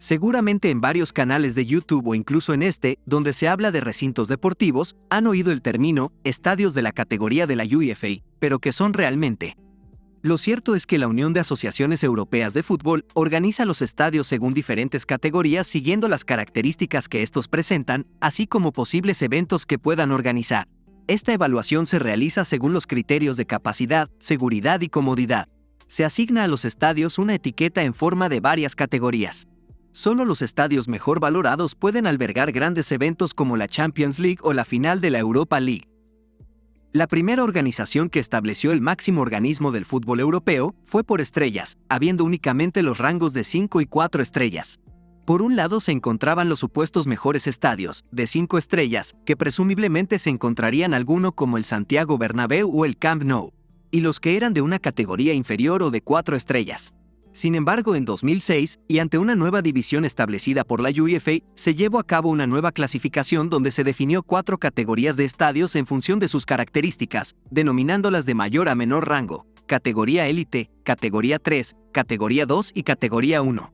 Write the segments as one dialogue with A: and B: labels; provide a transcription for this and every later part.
A: Seguramente en varios canales de YouTube o incluso en este, donde se habla de recintos deportivos, han oído el término estadios de la categoría de la UEFA, pero ¿qué son realmente? Lo cierto es que la Unión de Asociaciones Europeas de Fútbol organiza los estadios según diferentes categorías siguiendo las características que estos presentan, así como posibles eventos que puedan organizar. Esta evaluación se realiza según los criterios de capacidad, seguridad y comodidad. Se asigna a los estadios una etiqueta en forma de varias categorías. Solo los estadios mejor valorados pueden albergar grandes eventos como la Champions League o la final de la Europa League. La primera organización que estableció el máximo organismo del fútbol europeo fue por estrellas, habiendo únicamente los rangos de 5 y 4 estrellas. Por un lado se encontraban los supuestos mejores estadios, de 5 estrellas, que presumiblemente se encontrarían alguno como el Santiago Bernabéu o el Camp Nou, y los que eran de una categoría inferior o de 4 estrellas. Sin embargo, en 2006, y ante una nueva división establecida por la UEFA, se llevó a cabo una nueva clasificación donde se definió 4 categorías de estadios en función de sus características, denominándolas de mayor a menor rango: categoría élite, categoría 3, categoría 2 y categoría 1.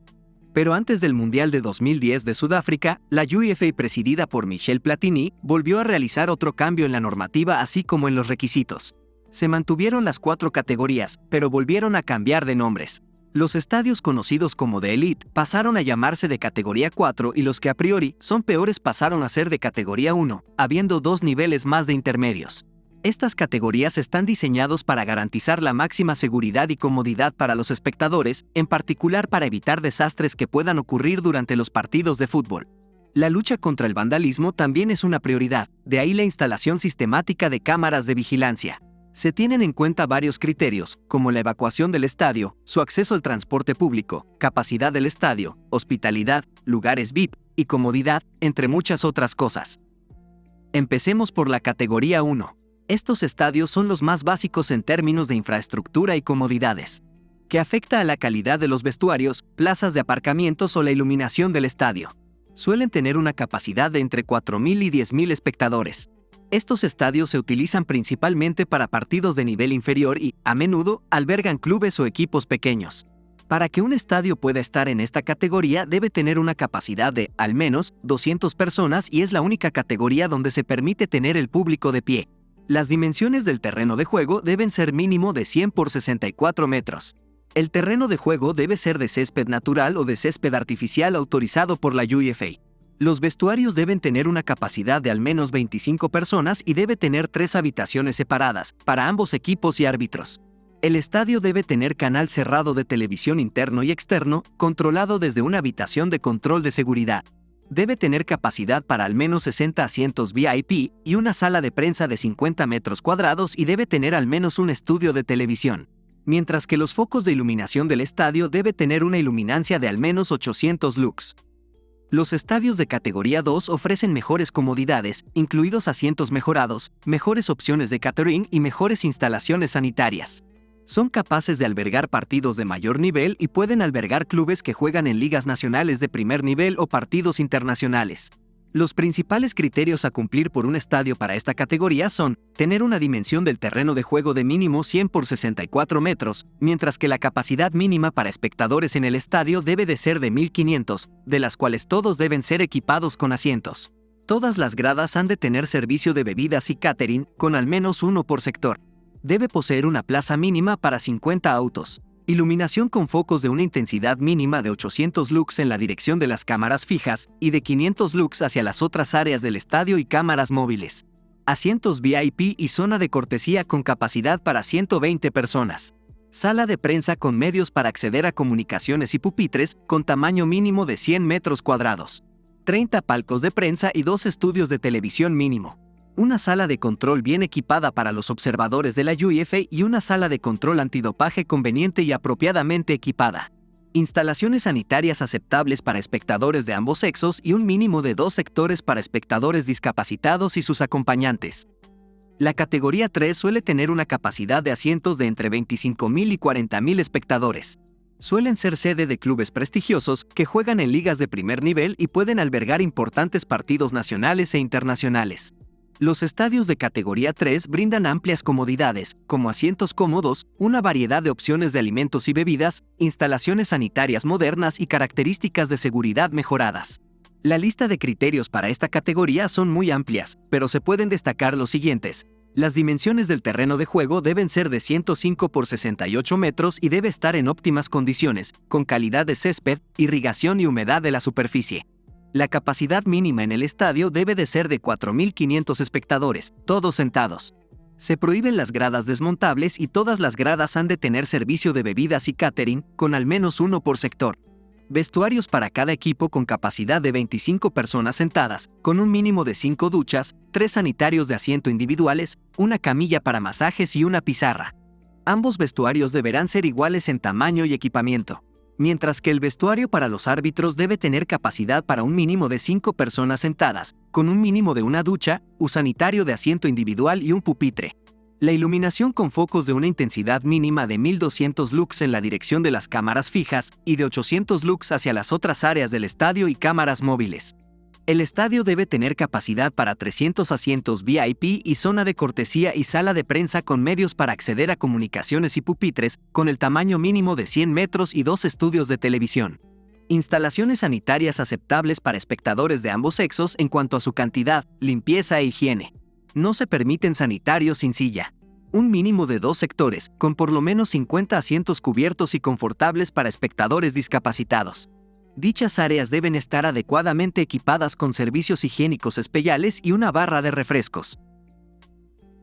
A: Pero antes del Mundial de 2010 de Sudáfrica, la UEFA, presidida por Michel Platini, volvió a realizar otro cambio en la normativa así como en los requisitos. Se mantuvieron las 4 categorías, pero volvieron a cambiar de nombres. Los estadios conocidos como de Elite pasaron a llamarse de categoría 4 y los que a priori son peores pasaron a ser de categoría 1, habiendo 2 niveles más de intermedios. Estas categorías están diseñados para garantizar la máxima seguridad y comodidad para los espectadores, en particular para evitar desastres que puedan ocurrir durante los partidos de fútbol. La lucha contra el vandalismo también es una prioridad, de ahí la instalación sistemática de cámaras de vigilancia. Se tienen en cuenta varios criterios, como la evacuación del estadio, su acceso al transporte público, capacidad del estadio, hospitalidad, lugares VIP y comodidad, entre muchas otras cosas. Empecemos por la categoría 1. Estos estadios son los más básicos en términos de infraestructura y comodidades, que afecta a la calidad de los vestuarios, plazas de aparcamientos o la iluminación del estadio. Suelen tener una capacidad de entre 4.000 y 10.000 espectadores. Estos estadios se utilizan principalmente para partidos de nivel inferior y, a menudo, albergan clubes o equipos pequeños. Para que un estadio pueda estar en esta categoría debe tener una capacidad de, al menos, 200 personas y es la única categoría donde se permite tener el público de pie. Las dimensiones del terreno de juego deben ser mínimo de 100 por 64 metros. El terreno de juego debe ser de césped natural o de césped artificial autorizado por la UEFA. Los vestuarios deben tener una capacidad de al menos 25 personas y debe tener 3 habitaciones separadas, para ambos equipos y árbitros. El estadio debe tener canal cerrado de televisión interno y externo, controlado desde una habitación de control de seguridad. Debe tener capacidad para al menos 60 asientos VIP y una sala de prensa de 50 metros cuadrados y debe tener al menos un estudio de televisión. Mientras que los focos de iluminación del estadio debe tener una iluminancia de al menos 800 lux. Los estadios de categoría 2 ofrecen mejores comodidades, incluidos asientos mejorados, mejores opciones de catering y mejores instalaciones sanitarias. Son capaces de albergar partidos de mayor nivel y pueden albergar clubes que juegan en ligas nacionales de primer nivel o partidos internacionales. Los principales criterios a cumplir por un estadio para esta categoría son tener una dimensión del terreno de juego de mínimo 100 por 64 metros, mientras que la capacidad mínima para espectadores en el estadio debe de ser de 1.500, de las cuales todos deben ser equipados con asientos. Todas las gradas han de tener servicio de bebidas y catering, con al menos uno por sector. Debe poseer una plaza mínima para 50 autos. Iluminación con focos de una intensidad mínima de 800 lux en la dirección de las cámaras fijas y de 500 lux hacia las otras áreas del estadio y cámaras móviles. Asientos VIP y zona de cortesía con capacidad para 120 personas. Sala de prensa con medios para acceder a comunicaciones y pupitres con tamaño mínimo de 100 metros cuadrados. 30 palcos de prensa y 2 estudios de televisión mínimo. Una sala de control bien equipada para los observadores de la UEFA y una sala de control antidopaje conveniente y apropiadamente equipada. Instalaciones sanitarias aceptables para espectadores de ambos sexos y un mínimo de 2 sectores para espectadores discapacitados y sus acompañantes. La categoría 3 suele tener una capacidad de asientos de entre 25.000 y 40.000 espectadores. Suelen ser sede de clubes prestigiosos que juegan en ligas de primer nivel y pueden albergar importantes partidos nacionales e internacionales. Los estadios de categoría 3 brindan amplias comodidades, como asientos cómodos, una variedad de opciones de alimentos y bebidas, instalaciones sanitarias modernas y características de seguridad mejoradas. La lista de criterios para esta categoría son muy amplias, pero se pueden destacar los siguientes. Las dimensiones del terreno de juego deben ser de 105 por 68 metros y debe estar en óptimas condiciones, con calidad de césped, irrigación y humedad de la superficie. La capacidad mínima en el estadio debe de ser de 4.500 espectadores, todos sentados. Se prohíben las gradas desmontables y todas las gradas han de tener servicio de bebidas y catering, con al menos uno por sector. Vestuarios para cada equipo con capacidad de 25 personas sentadas, con un mínimo de 5 duchas, 3 sanitarios de asiento individuales, una camilla para masajes y una pizarra. Ambos vestuarios deberán ser iguales en tamaño y equipamiento. Mientras que el vestuario para los árbitros debe tener capacidad para un mínimo de 5 personas sentadas, con un mínimo de una ducha, un sanitario de asiento individual y un pupitre. La iluminación con focos de una intensidad mínima de 1200 lux en la dirección de las cámaras fijas y de 800 lux hacia las otras áreas del estadio y cámaras móviles. El estadio debe tener capacidad para 300 asientos VIP y zona de cortesía y sala de prensa con medios para acceder a comunicaciones y pupitres, con el tamaño mínimo de 100 metros y 2 estudios de televisión. Instalaciones sanitarias aceptables para espectadores de ambos sexos en cuanto a su cantidad, limpieza e higiene. No se permiten sanitarios sin silla. Un mínimo de 2 sectores, con por lo menos 50 asientos cubiertos y confortables para espectadores discapacitados. Dichas áreas deben estar adecuadamente equipadas con servicios higiénicos especiales y una barra de refrescos.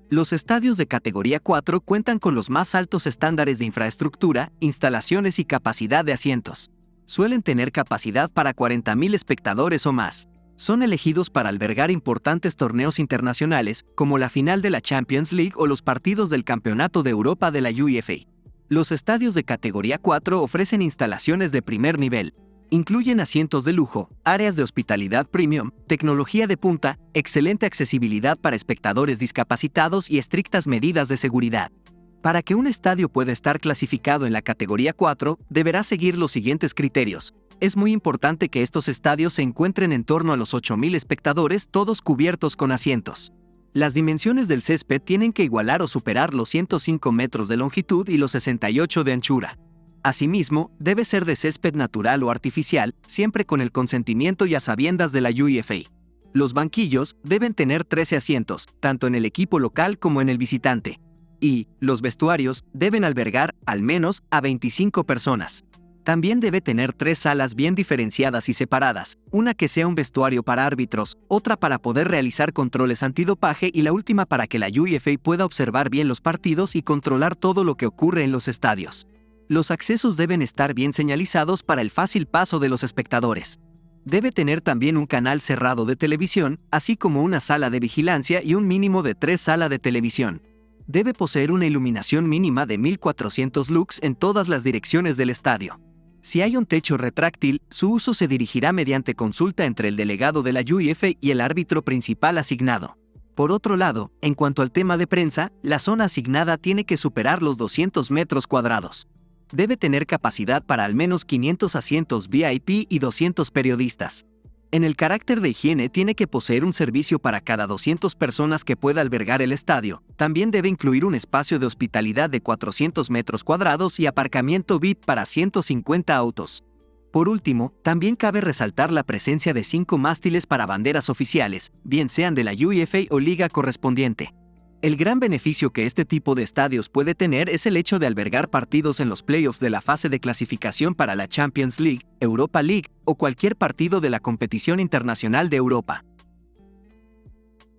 A: Los estadios de categoría 4 cuentan con los más altos estándares de infraestructura, instalaciones y capacidad de asientos. Suelen tener capacidad para 40.000 espectadores o más. Son elegidos para albergar importantes torneos internacionales, como la final de la Champions League o los partidos del Campeonato de Europa de la UEFA. Los estadios de categoría 4 ofrecen instalaciones de primer nivel. Incluyen asientos de lujo, áreas de hospitalidad premium, tecnología de punta, excelente accesibilidad para espectadores discapacitados y estrictas medidas de seguridad. Para que un estadio pueda estar clasificado en la categoría 4, deberá seguir los siguientes criterios. Es muy importante que estos estadios se encuentren en torno a los 8.000 espectadores, todos cubiertos con asientos. Las dimensiones del césped tienen que igualar o superar los 105 metros de longitud y los 68 de anchura. Asimismo, debe ser de césped natural o artificial, siempre con el consentimiento y a sabiendas de la UEFA. Los banquillos deben tener 13 asientos, tanto en el equipo local como en el visitante. Y los vestuarios deben albergar, al menos, a 25 personas. También debe tener 3 salas bien diferenciadas y separadas, una que sea un vestuario para árbitros, otra para poder realizar controles antidopaje y la última para que la UEFA pueda observar bien los partidos y controlar todo lo que ocurre en los estadios. Los accesos deben estar bien señalizados para el fácil paso de los espectadores. Debe tener también un canal cerrado de televisión, así como una sala de vigilancia y un mínimo de 3 salas de televisión. Debe poseer una iluminación mínima de 1400 lux en todas las direcciones del estadio. Si hay un techo retráctil, su uso se dirigirá mediante consulta entre el delegado de la UEFA y el árbitro principal asignado. Por otro lado, en cuanto al tema de prensa, la zona asignada tiene que superar los 200 metros cuadrados. Debe tener capacidad para al menos 500 asientos VIP y 200 periodistas. En el carácter de higiene tiene que poseer un servicio para cada 200 personas que pueda albergar el estadio. También debe incluir un espacio de hospitalidad de 400 metros cuadrados y aparcamiento VIP para 150 autos. Por último, también cabe resaltar la presencia de 5 mástiles para banderas oficiales, bien sean de la UEFA o liga correspondiente. El gran beneficio que este tipo de estadios puede tener es el hecho de albergar partidos en los playoffs de la fase de clasificación para la Champions League, Europa League o cualquier partido de la competición internacional de Europa.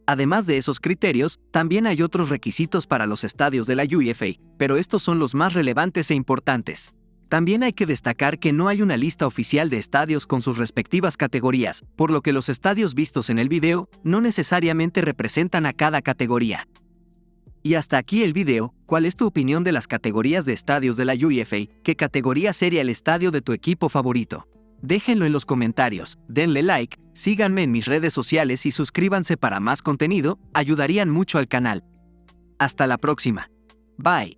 A: Además de esos criterios, también hay otros requisitos para los estadios de la UEFA, pero estos son los más relevantes e importantes. También hay que destacar que no hay una lista oficial de estadios con sus respectivas categorías, por lo que los estadios vistos en el video no necesariamente representan a cada categoría. Y hasta aquí el video. ¿Cuál es tu opinión de las categorías de estadios de la UEFA? ¿Qué categoría sería el estadio de tu equipo favorito? Déjenlo en los comentarios, denle like, síganme en mis redes sociales y suscríbanse para más contenido, ayudarían mucho al canal. Hasta la próxima. Bye.